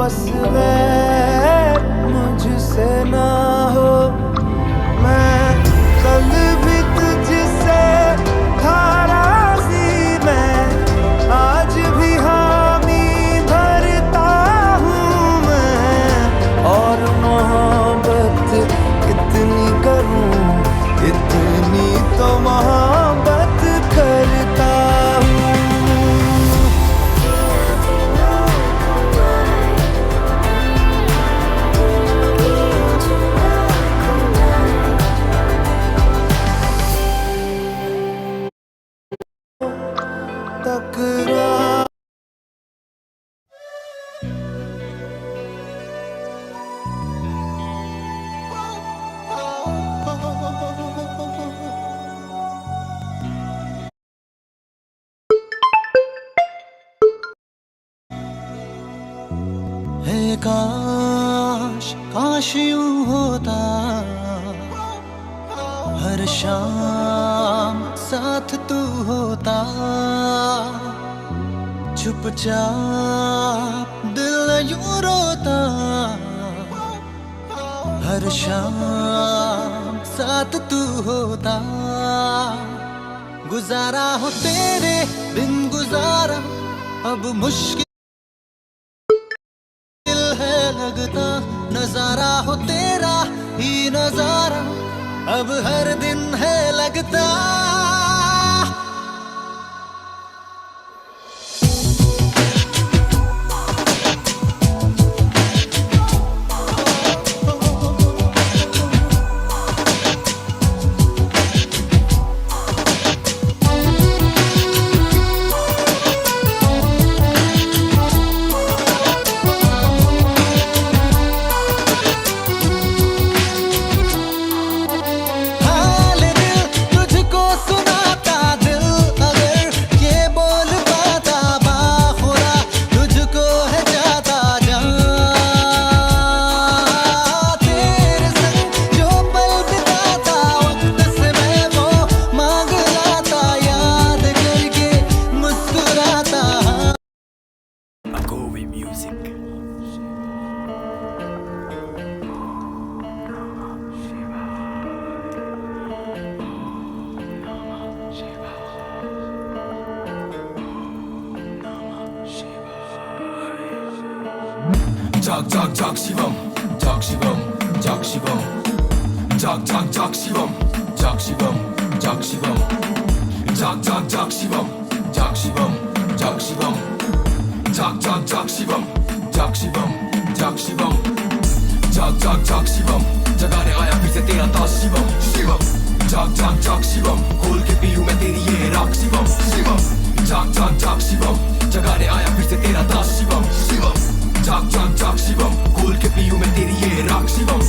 बस वैर मुझसे ना हो। मैं कल भी तुझसे था राज़ी, मैं आज भी हामी भरता हूँ मैं। और मोहब्बत कितनी करूँ, इतनी तो मोहब्बत करता हूँ। तकरार है, काश काश यूं होता, हर शाम साथ तू होता। चुपचाप दिल यूं रोता, हर शाम साथ तू होता। गुजारा हो तेरे बिन गुजारा अब मुश्किल है लगता। नजारा हो तेरा ही नजारा अब हर दिन है लगता। जाग जाग जाग शिवम, जाग शिवम, जाग शिवम, जाग जाग जाग शिवम, जाग शिवम, जाग शिवम, जाग जाग जाग शिवम, जाग शिवम, जाग शिवम, जाग जाग जाग शिवम, जाग शिवम, जाग शिवम, जाग जाग जाग शिवम, जगाने आया फिर से तेरा दास शिवम, शिवम, जाग जाग जाग शिवम, खोल के पीऊं मैं तेरी ये राख शिवम, शिवम, जाग जाग जाग शिवम, जगाने आया फिर से तेरा दास शिवम, शिवम, जाग जाग जाग शिवम, खोल के पीऊं मैं तेरी ये राख शिवम।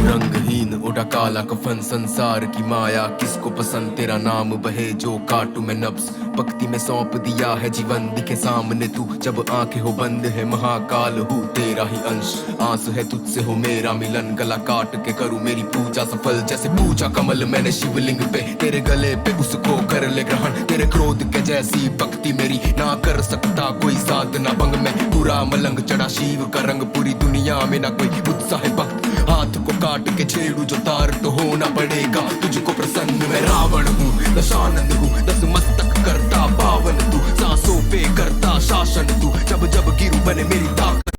रंगहीन उड़ा काला कफन, संसार की माया किसको पसंद, तेरा नाम बहे जो काटू मैं नब्ज। भक्ति में सौंप दिया है जीवन, दिखे सामने तू जब आंखें हो बंद है। महाकाल हूँ तेरा ही अंश, आंस है तुझसे हो मेरा मिलन। गला काट के करूँ मेरी पूजा सफल, जैसे पूजा कमल मैंने शिवलिंग पे। तेरे गले पे उसको कर ले ग्रहण, तेरे क्रोध के जैसी भक्ति मेरी ना कर सकता कोई साधना भंग में। पूरा मलंग चढ़ा शिव का रंग, पूरी दुनिया में ना कोई उत्साह है भक्त। हाथ को काट के छेड़ू जो तार तो होना पड़ेगा तुझको प्रसन्न। मैं रावण हूँ दशानंद हूँ, दस मस्तक करता पावन तू। सांसों पे करता शासन तू, जब जब गिरू बने मेरी ताकत।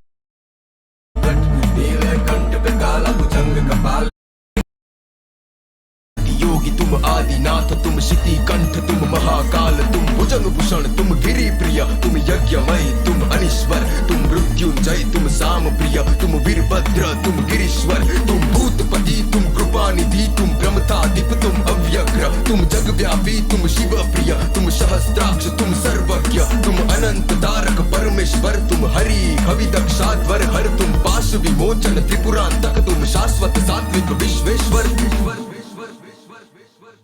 कंठ पे काला भुजंग कपाल, योगी तुम आदिनाथ, तुम शिति कंठ, तुम महाकाल, तुम भुजंग भूषण, तुम गिरि प्रिय, तुम यज्ञमय, तुम अनीश्वर, तुम मृत्युंजय, तुम साम प्रिय, तुम वीरभद्र, तुम गिरीश्वर, तुम भूतपति, तुम कृपानिधि, तुम ब्रह्मतादिप, तुम अव्यग्र, तुम जगव्यापी, तुम शिव प्रिय, तुम सहस्त्राक्ष, तुम सर्वज्ञ, तुम अनंत तारक परमेश्वर, तुम हरि कवि दक्षाध्वर हर, तुम पाश विमोचन त्रिपुरांतक, तुम शाश्वत सात्विक विश्वेश्वर।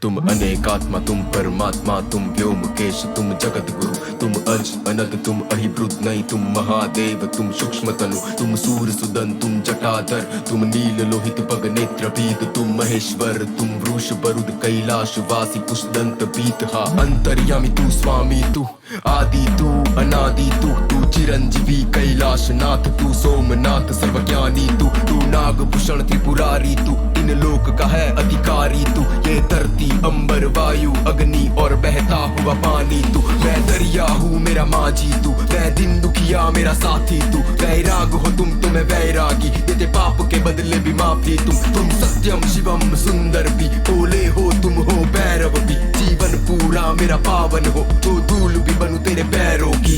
तुम अनेकात्मा, तुम परमात्मा, तुम व्योमकेश, तुम जगत गुरु, तुम अज अनग, तुम अहिब्रुद नहीं, तुम महादेव, तुम सूक्ष्म तनु, तुम सूर सुदन, तुम जटाधर, तुम नील लोहित पग नेत्र भीद, तुम महेश्वर, तुम वृष बरुद कैलाश वासी पुष्दंत पीत। हा अंतर्यामी तू, स्वामी तू, आदि तू, अनादि तू चिरंजीवी कैलाशनाथ तू सोमनाथ सर्वज्ञानी तू नागभूषण त्रिपुरारी तू इन लोक का है अधिकारी तू ये धरती अंबर वायु अग्नि और बहता हुआ पानी तू मैं दरिया हूँ मेरा माझी तू मैं दिन दुखिया मेरा साथी तू वैराग हो तुम तो मैं वैरागी देते पाप के बदले भी माफी तुम सत्यम शिवम सुंदर भी भोले हो तुम हो भैरव भी जीवन पूरा मेरा पावन हो तो धूल भी बनूं तेरे पैरों की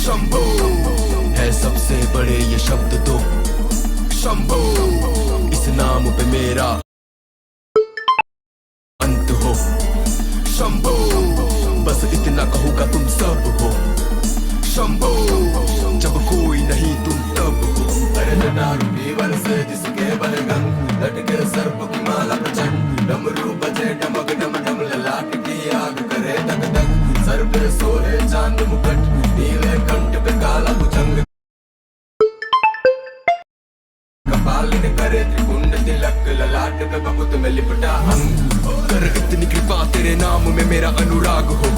शंभो है सबसे बड़े ये शब्द दो शंभो इस नाम पे मेरा अंत हो शंभो बस इतना कहूँगा तुम सब हो शंभो जब कोई नहीं तुम तब हो अरे जटारूढ़ी बल से जिसके बल गंग लटके सर्प की माला प्रचंड डमरू बजे डमक डम डम ललाट की आग करे धक धक सर पे सोहे चांद मुकुट नीले कंठ पे काला भुजंग कपाल ने करे त्रिपुंड तिलक ललाट पे बबूत में लिपटा अंग कर इतनी कृपा तेरे नाम में मेरा अनुराग हो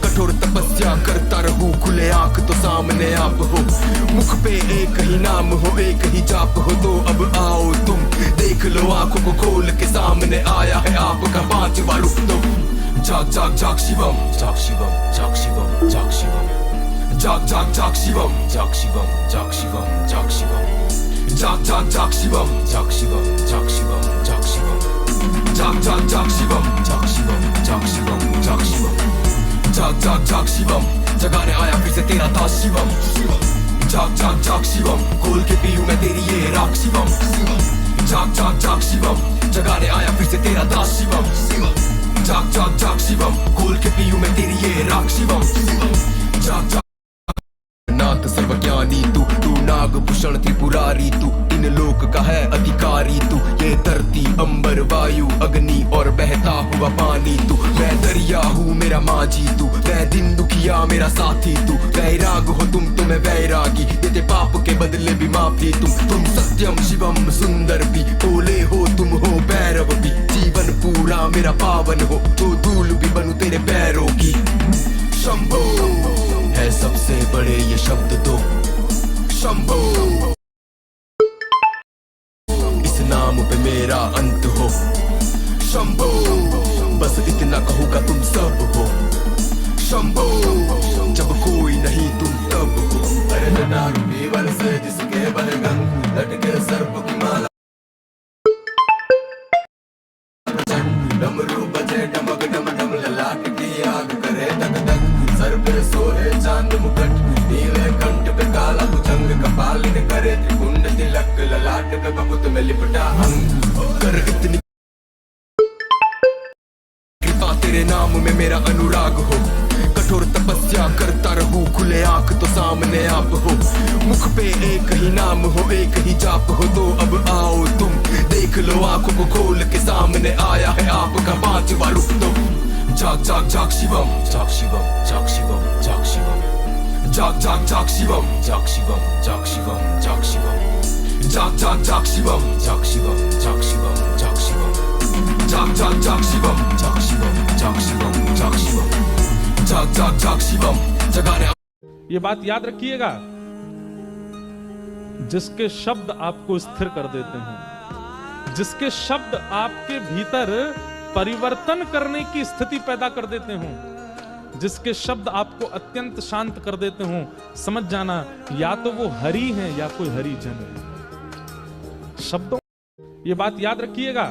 कठोर तपस्या करता रहूं खुले आंख तो सामने आप हो मुख पे एक ही नाम हो एक ही जाप हो तो अब आओ तुम देख लो आंखों को खोल के सामने आया है आपका पांचवा रूप तो जाग जाग जाग शिवम जाग शिवम जाग शिवम जाग शिवम जाग जाग जाग शिवम जाग शिवम जाग शिवम जाग शिवम जाग जाग जाग शिवम जाग शिवम जाग शिवम जाग शिवम जाग जाग जाग शिवम जाग शिवम जाग शिवम जाग शिवम जाग जाग जाग शिवम जगाने आया फिर से तेरा दास शिवम जाग जाग जाग शिवम खोल के पीऊं मैं तेरी ये राख शिवम जाग जाग जाग शिवम जगाने आया फिर से तेरा दास शिवम जाग जाग जाग शिवम खोल के पीऊं मैं तेरी ये राख शिवम जाग जाग नाथ सर्वज्ञानी तू नागभूषण त्रिपुरारी तू इन लोक का है अधिकारी तू ये धरती अंबर वायु अग्नि और बहता हुआ पानी तू मैं दरिया हूँ मेरा माझी तू मैं दिन दुखिया मेरा साथी तू वैराग हो तुम तो मैं वैरागी देते पाप के बदले भी माफी तुम सत्यम शिवम सुंदर भी भोले हो तुम हो भैरव भी जीवन पूरा मेरा पावन हो तो धूल भी बनूं तेरे पैरों की शंभो है सबसे बड़े ये शब्द दो शंभो इस नाम पे मेरा अंत हो शंभो बस इतना कहूँगा तुम सब हो शंभो जब कोई नहीं तुम तब हो अरे जटारूढ़ी बल से जिसके बल गंग लटके सर्प की माला डमरू बजे डमक डम डम ललाट की आग करे धक धक सर पे सोहे चांद मुकुट नीले कंठ पे काला भुजंग कपाल ने करे त्रिपुंड तिलक ललाट पे बबूत में लिपटा अंग कर इतनी कृपा तेरे नाम में मेरा अनुराग हो कठोर तपस्या करता रहूं खुले आंख तो सामने आप हो मुख पे एक ही नाम हो एक ही जाप हो तो अब आओ तुम देख लो आंखों को खोल के सामने आया है आपका पांचवा रूप तो जाग जाग जाग शिवम जाग शिवम जाग शिवम जाग शिवम जाग जाग जाग शिवम जाग शिवम जाग शिवम जाग शिवम जाग जाग जाग शिवम जाग शिवम जाग शिवम जाग शिवम जाग जाग जाग शिवम जाग शिवम जाग शिवम जाग शिवम जाग जाग जाग शिवम जगाने ये बात याद रखिएगा, जिसके शब्द आपको स्थिर कर देते हैं, जिसके शब्द आपके भीतर परिवर्तन करने की स्थिति पैदा कर देते हो, जिसके शब्द आपको अत्यंत शांत कर देते हो, समझ जाना या तो वो हरि हैं या कोई हरिजन है। शब्दों ये बात याद रखिएगा,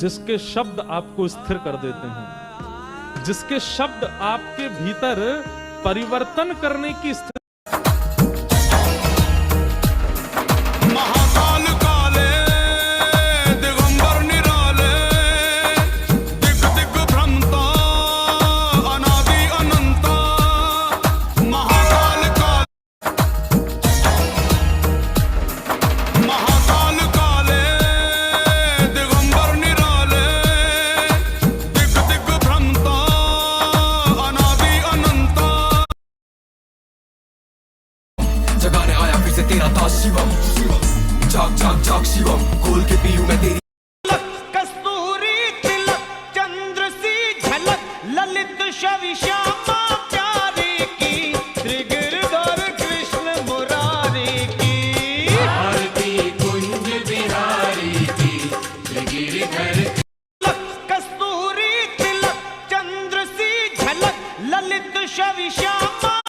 जिसके शब्द आपको स्थिर कर देते हैं, जिसके शब्द आपके भीतर परिवर्तन करने की स्थिति महाकाल काले दिगंबर निराले दिग दिग भ्रमता अनादि अनंता महाकाल काले दिगंबर निराले दिग दिग भ्रमता अनादि अनंता जगाने आया फिर से तेरा दास शिवम जाग जाग जाग शिवम खोल के पीऊं मैं तेरी कस्तूरी तिलक चंद्र सी झलक ललित शवि श्यामा प्यार विश्यामा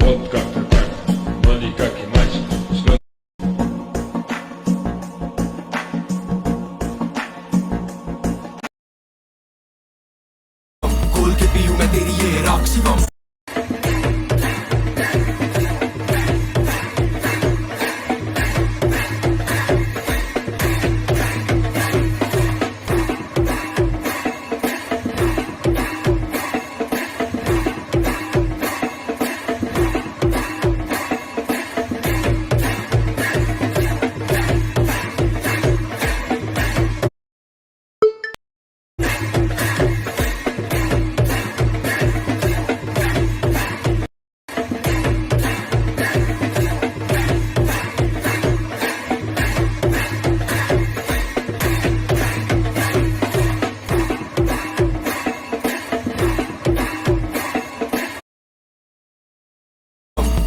Водка, так, вроде как иначе. Что खोल के पीऊं मैं तेरी ये राख शिवम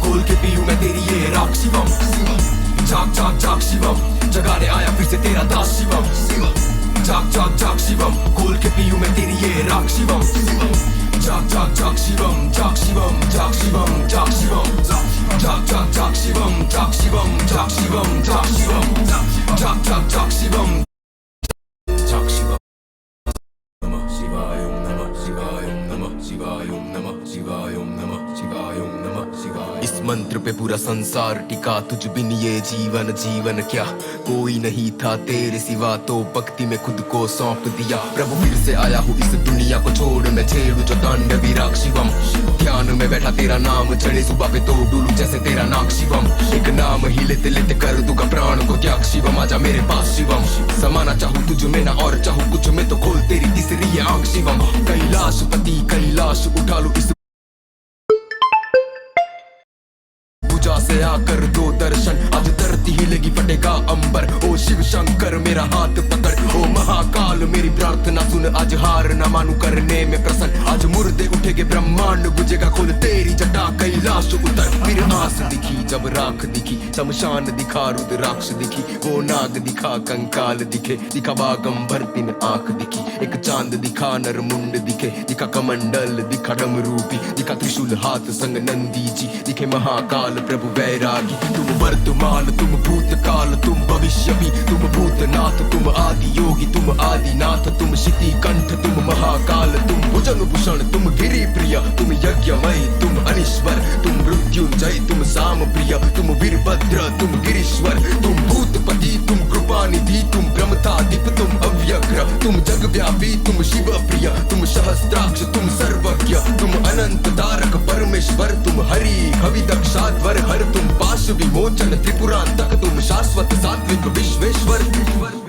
खोल के पीऊं मैं तेरी ये राख शिवम जाग जाग जाग शिवम जगाने आया फिर से तेरा दास शिवम जाग जाग जाग शिवम खोल के पीऊं मैं तेरी ये राख शिवम जाग जाग जाग शिवम जाग शिवम जाग शिवम जाग शिवम जाग जाग जाग शिवम जाग शिवम जाग शिवम जाग शिवम जाग जाग जाग शिवम जाग शिवम नमः शिवाय ओम नमः शिवाय ओम नमः शिवाय ओम नमः शिवाय ओम नमः शिवाय ओम नमः शिवाय इस मंत्र पे पूरा संसार टिका तुझ बिन ये जीवन जीवन क्या कोई नहीं था तेरे सिवा तो भक्ति में खुद को सौंप दिया प्रभु फिर से आया हूँ इस दुनिया को छोड़ मैं छेड़ू जो दंड विराग शिवम ध्यान में बैठा तेरा नाम चढ़े सुबह पे तो डूलू जैसे तेरा नाक शिवम एक नाम ही लेते लेते कर दूंगा प्राण को त्याग शिवम आजा मेरे पास शिवम समाना चाहूँ तुझ में ना और चाहूँ कुछ में तो खोल तेरी तीसरी आंख शिवम कैलाशपति कैलाश उठा लू इस पूजा से आकर दो दर्शन आज धरती हिलेगी फटेगा अंबर ओ शिव शंकर मेरा हाथ पकड़ ओ महाकाल मेरी प्रार्थना सुन आज हार न मानू करने में प्रसन्न आज मुर्दे उठेगे ब्रह्मांड गुजेगा खोल तेरी जटा कैलाश उतर फिर आस दिखी जब राख दिखी शमशान दिखा रुद्राक्ष दिखी वो नाग दिखा कंकाल दिखे दिखा बागंबर तीन आंख दिखी एक चांद दिखा नर मुंड दिखे दिखा कमंडल दिखा डमरूपी दिखा त्रिशूल हाथ संग नंदी जी दिखे महाकाल प्रभु वैरागी तुम वर्तमान तुम भूतकाल तुम भविष्य भी तुम भूतनाथ तुम आदि योगी तुम आदिनाथ तुम शिति कंठ तुम महाकाल तुम भुजंग भूषण तुम गिरि प्रिय तुम यज्ञमय तुम अनीश्वर तुम मृत्युंजय तुम साम प्रिय तुम वीरभद्र तुम गिरीश्वर तुम भूतपति तुम कृपानिधि तुम ब्रह्मतादिप तुम अव्यग्र तुम जगव्यापी तुम शिव प्रिय तुम सहस्त्राक्ष तुम सर्वज्ञ तुम अनंत तारक परमेश्वर तुम हरि कवि दक्षाध्वर हर तुम पाश विमोचन त्रिपुरांतक तुम शाश्वत सात्विक विश्वेश्वर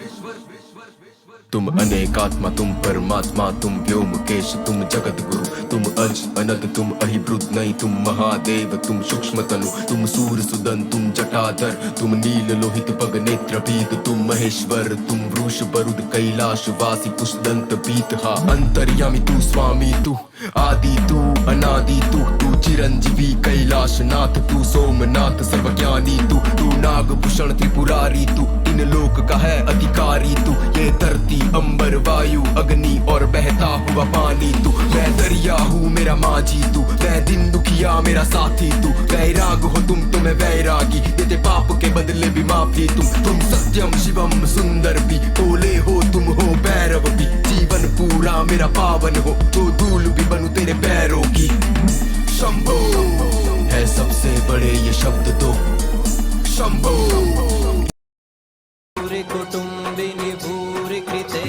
तुम अनेकात्मा तुम परमात्मा तुम व्योमकेश तुम जगत गुरु तुम अज अनद तुम अहिब्रुत नहीं तुम महादेव तुम सूक्ष्म तनु तुम सूर सुदन तुम जटाधर तुम नील लोहित पग नेत्र भीत तुम महेश्वर तुम वृष बरुद कैलाश वासी पुष्दंत पीत हा अंतर्यामी तू स्वामी तू आदि तू अनादि तू चिरंजीवी कैलाश नाथ तू सोमनाथ सर्वज्ञानी तू नागभूषण त्रिपुरारी तू इन लोक का है अधिकारी तू ये धरती अंबर वायु अग्नि और बहता हुआ पानी तू मैं दरिया हूँ मेरा माझी तू मैं दिन दुखिया मेरा साथी तू वैराग हो तुम तुम्हें वैरागी देते पाप के बदले भी माफी तुम सत्यम शिवम सुंदर भी भोले हो तुम हो भैरव भी जीवन पूरा मेरा पावन हो तो धूल भी बनूं तेरे पैरों की शंभो है सबसे बड़े ये शब्द तो शंभो कुटुम्बिनि भूरिकृते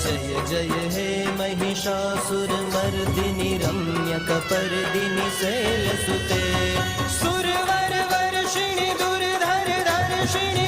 जय जय हे महिषासुरमर्दिनि रम्यकपर्दिनि शैलसुते सुरवर वर्षिणि दुर्धर धर्षिणि